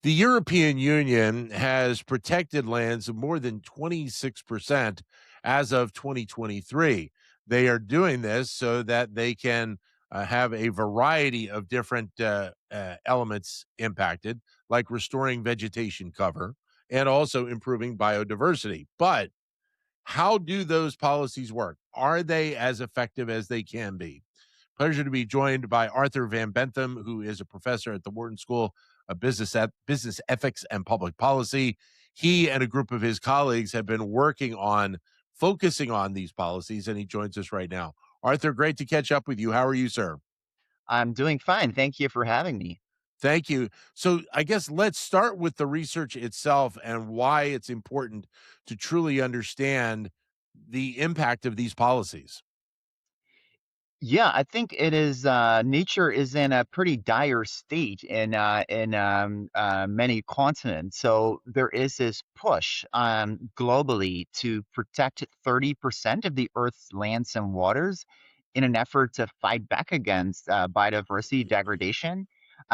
The European Union has protected lands of more than 26% as of 2023. They are doing this so that they can have a variety of different elements impacted, like restoring vegetation cover and also improving biodiversity. But how do those policies work? Are they as effective as they can be? Pleasure to be joined by Arthur Van Bentham, who is a professor at the Wharton School of Business Ethics and Public Policy. He and a group of his colleagues have been working on focusing on these policies, and he joins us right now. Arthur, great to catch up with you. How are you, sir? I'm doing fine. Thank you for having me. Thank you. So, I guess let's start with the research itself and why it's important to truly understand the impact of these policies. Yeah, I think it is. Nature is in a pretty dire state in many continents. So there is this push globally to protect 30% of the Earth's lands and waters in an effort to fight back against biodiversity degradation.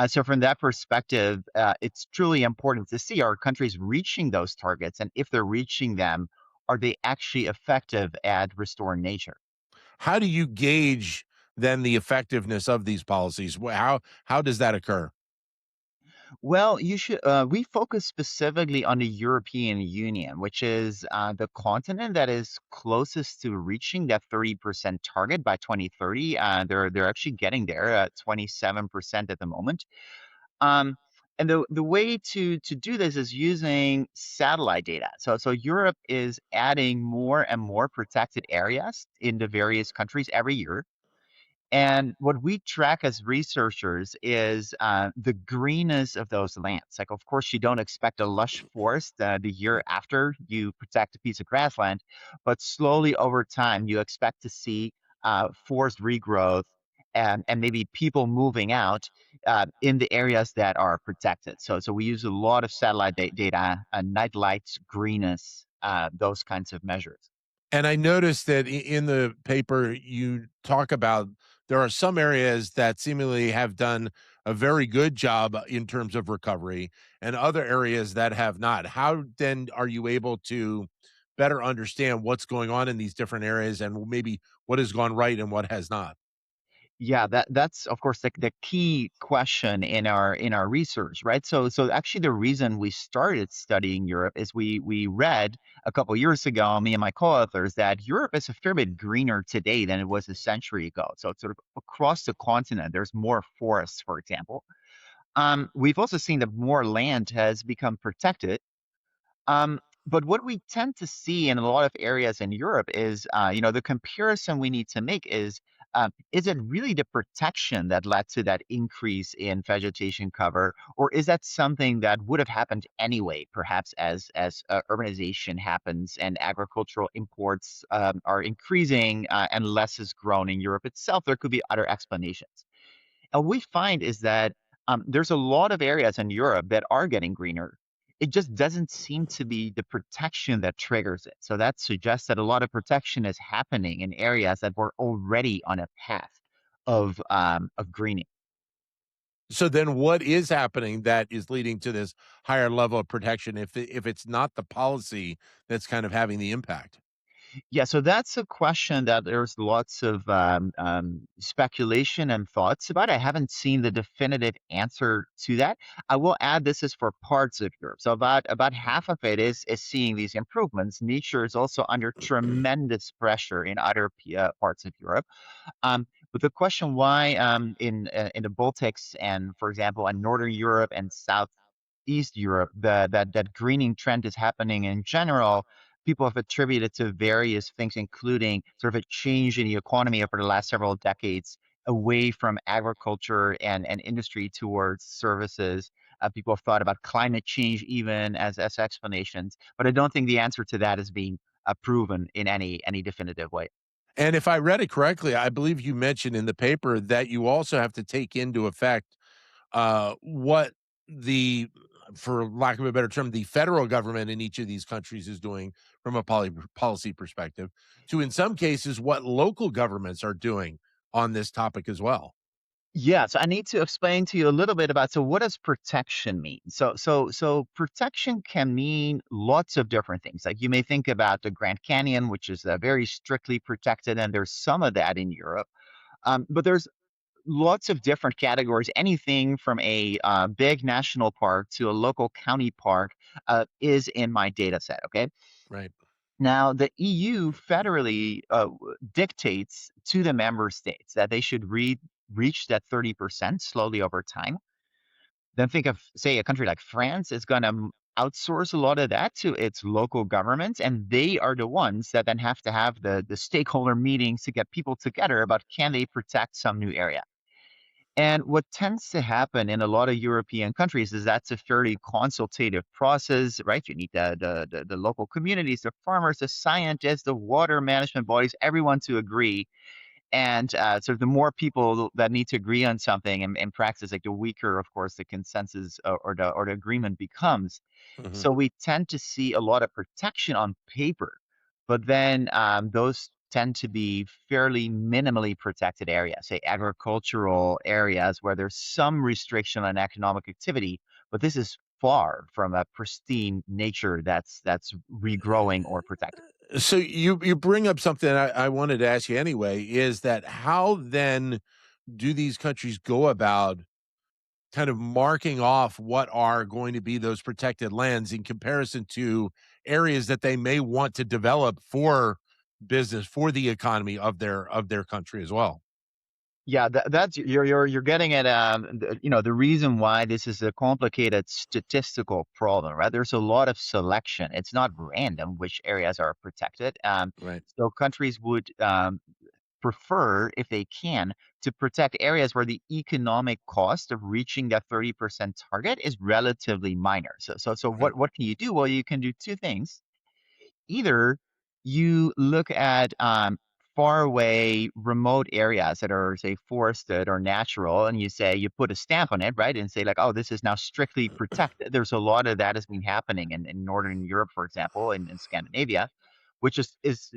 So from that perspective, it's truly important to see are countries reaching those targets, and if they're reaching them, are they actually effective at restoring nature? How do you gauge then the effectiveness of these policies? How does that occur? Well, you should. We focus specifically on the European Union, which is the continent that is closest to reaching that 30% target by 2030. They're actually getting there at 27% at the moment. Um, and the way to do this is using satellite data. So Europe is adding more and more protected areas in the various countries every year. And what we track as researchers is the greenness of those lands. Like, of course, you don't expect a lush forest the year after you protect a piece of grassland, but slowly over time, you expect to see forest regrowth and maybe people moving out in the areas that are protected. So we use a lot of satellite data, night lights, greenness, those kinds of measures. And I noticed that in the paper you talk about there are some areas that seemingly have done a very good job in terms of recovery and other areas that have not. How then are you able to better understand what's going on in these different areas and maybe what has gone right and what has not? Yeah, that's of course the key question in our research, right? So actually the reason we started studying Europe is we read a couple years ago, me and my co-authors, that Europe is a fair bit greener today than it was a century ago. So it's sort of across the continent, there's more forests, for example. We've also seen that more land has become protected, but what we tend to see in a lot of areas in Europe is, the comparison we need to make is it really the protection that led to that increase in vegetation cover, or is that something that would have happened anyway, perhaps as urbanization happens and agricultural imports are increasing and less is grown in Europe itself? There could be other explanations. And what we find is that there's a lot of areas in Europe that are getting greener. It just doesn't seem to be the protection that triggers it. So that suggests that a lot of protection is happening in areas that were already on a path of greening. So then what is happening that is leading to this higher level of protection if it's not the policy that's kind of having the impact? Yeah, so that's a question that there's lots of speculation and thoughts about. I haven't seen the definitive answer to that. I will add this is for parts of Europe. So about half of it is seeing these improvements. Nature is also under tremendous pressure in other parts of Europe. But the question why in the Baltics and, for example, in Northern Europe and Southeast Europe, that greening trend is happening in general, people have attributed to various things, including sort of a change in the economy over the last several decades away from agriculture and industry towards services. People have thought about climate change even as explanations, but I don't think the answer to that is being proven in any definitive way. And if I read it correctly, I believe you mentioned in the paper that you also have to take into effect what the, for lack of a better term, the federal government in each of these countries is doing from a policy perspective, to in some cases what local governments are doing on this topic as well. Yeah, so I need to explain to you a little bit about, so what does protection mean? So protection can mean lots of different things. Like you may think about the Grand Canyon, which is very strictly protected, and there's some of that in Europe. But there's lots of different categories. Anything from a big national park to a local county park is in my data set. Okay. Right. Now, the EU federally dictates to the member states that they should reach that 30% slowly over time. Then think of, say, a country like France is going to outsource a lot of that to its local governments, and they are the ones that then have to have the stakeholder meetings to get people together about can they protect some new area. And what tends to happen in a lot of European countries is that's a fairly consultative process, right? You need the local communities, the farmers, the scientists, the water management bodies, everyone to agree. And so the more people that need to agree on something in practice, like the weaker, of course, the consensus or the agreement becomes. Hmm. So we tend to see a lot of protection on paper, but then those tend to be fairly minimally protected areas, say agricultural areas where there's some restriction on economic activity, but this is far from a pristine nature that's regrowing or protected. So you bring up something I wanted to ask you anyway, is that how then do these countries go about kind of marking off what are going to be those protected lands in comparison to areas that they may want to develop for business, for the economy of their country as well? Yeah, that's you're getting at the reason why this is a complicated statistical problem, right? There's a lot of selection. It's not random which areas are protected. Right. So countries would prefer, if they can, to protect areas where the economic cost of reaching that 30% target is relatively minor. So Right. what can you do? Well, you can do two things. Either you look at far away, remote areas that are, say, forested or natural, and you say you put a stamp on it, right, and say like, oh, this is now strictly protected. There's a lot of that has been happening in Northern Europe, for example, in Scandinavia, which is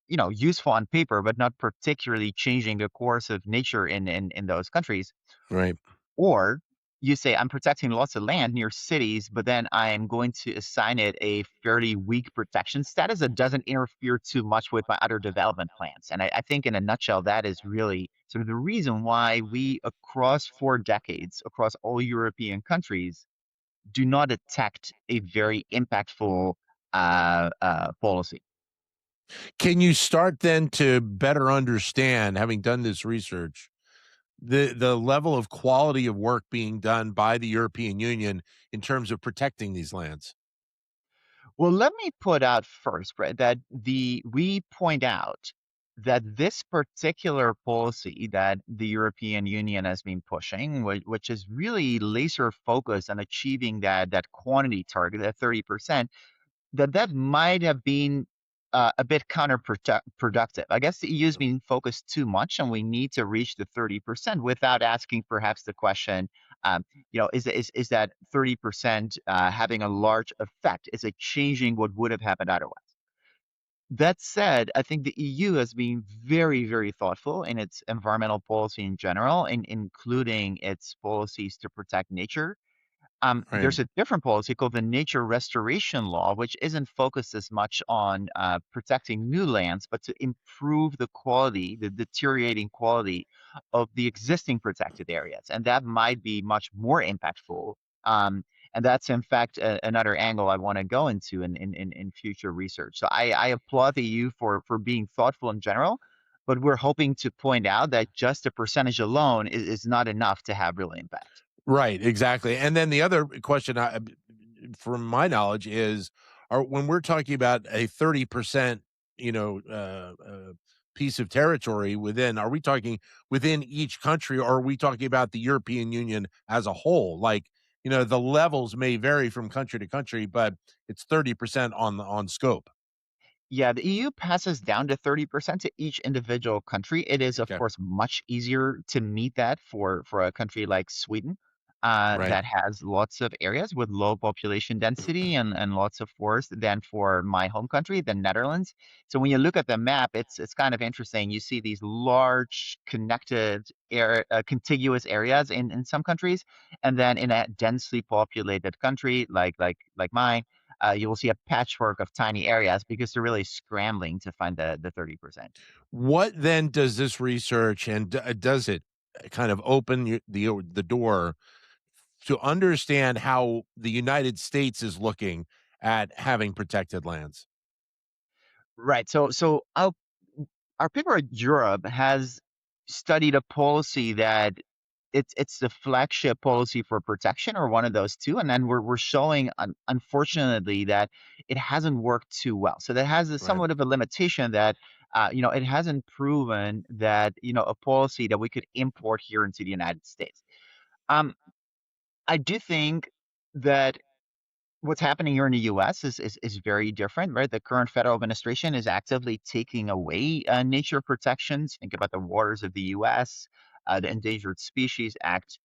useful on paper, but not particularly changing the course of nature in those countries. Right. Or you say, I'm protecting lots of land near cities, but then I'm going to assign it a fairly weak protection status that doesn't interfere too much with my other development plans. And I think, in a nutshell, that is really sort of the reason why we, across 4 decades, across all European countries, do not detect a very impactful policy. Can you start then to better understand, having done this research, the level of quality of work being done by the European Union in terms of protecting these lands? Well, let me put out first, right, that the we point out that this particular policy that the European Union has been pushing, which is really laser focused on achieving that quantity target, that 30%, that might have been a bit counterproductive. I guess the EU has been focused too much, and we need to reach the 30% without asking perhaps the question, is that 30% having a large effect? Is it changing what would have happened otherwise? That said, I think the EU has been very, very thoughtful in its environmental policy in general, including its policies to protect nature. Right. There's a different policy called the Nature Restoration Law, which isn't focused as much on protecting new lands, but to improve the quality, the deteriorating quality of the existing protected areas. And that might be much more impactful. And that's, in fact, another angle I want to go into in future research. So I applaud the EU for being thoughtful in general, but we're hoping to point out that just a percentage alone is not enough to have real impact. Right, exactly. And then the other question, from my knowledge, is are when we're talking about a 30%, you know, piece of territory within, are we talking within each country, or are we talking about the European Union as a whole? Like, the levels may vary from country to country, but it's 30% on scope. Yeah, the EU passes down to 30% to each individual country. It is, of Okay. course, much easier to meet that for a country like Sweden. Right. that has lots of areas with low population density and lots of forest than for my home country, the Netherlands. So when you look at the map, it's kind of interesting. You see these large connected contiguous areas in some countries, and then in a densely populated country like mine, you will see a patchwork of tiny areas because they're really scrambling to find the 30%. What then does this research and does it kind of open the door to understand how the United States is looking at having protected lands? Right. So our paper at Europe has studied a policy that it's the flagship policy for protection or one of those two, and then we're showing unfortunately that it hasn't worked too well. So that has a Right. somewhat of a limitation that it hasn't proven that a policy that we could import here into the United States. Um, I do think that what's happening here in the US is very different, right? The current federal administration is actively taking away nature protections. Think about the waters of the US, the Endangered Species Act.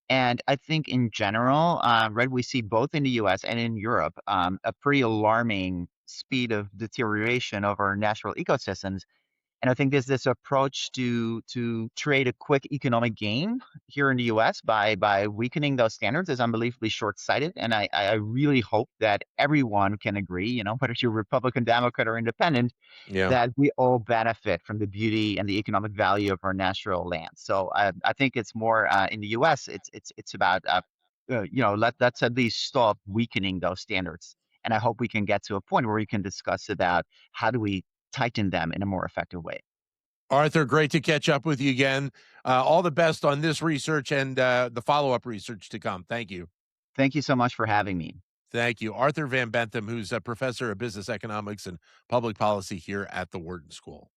And I think in general, right, we see both in the US and in Europe a pretty alarming speed of deterioration of our natural ecosystems. And I think there's this approach to trade a quick economic gain here in the US by weakening those standards is unbelievably short-sighted. And I really hope that everyone can agree, whether you're Republican, Democrat, or independent, Yeah. that we all benefit from the beauty and the economic value of our natural land. So I think it's more in the US, it's about let's at least stop weakening those standards. And I hope we can get to a point where we can discuss about how do we tighten them in a more effective way. Arthur, great to catch up with you again. All the best on this research and the follow up research to come. Thank you. Thank you so much for having me. Thank you. Arthur Van Bentham, who's a professor of business economics and public policy here at the Wharton School.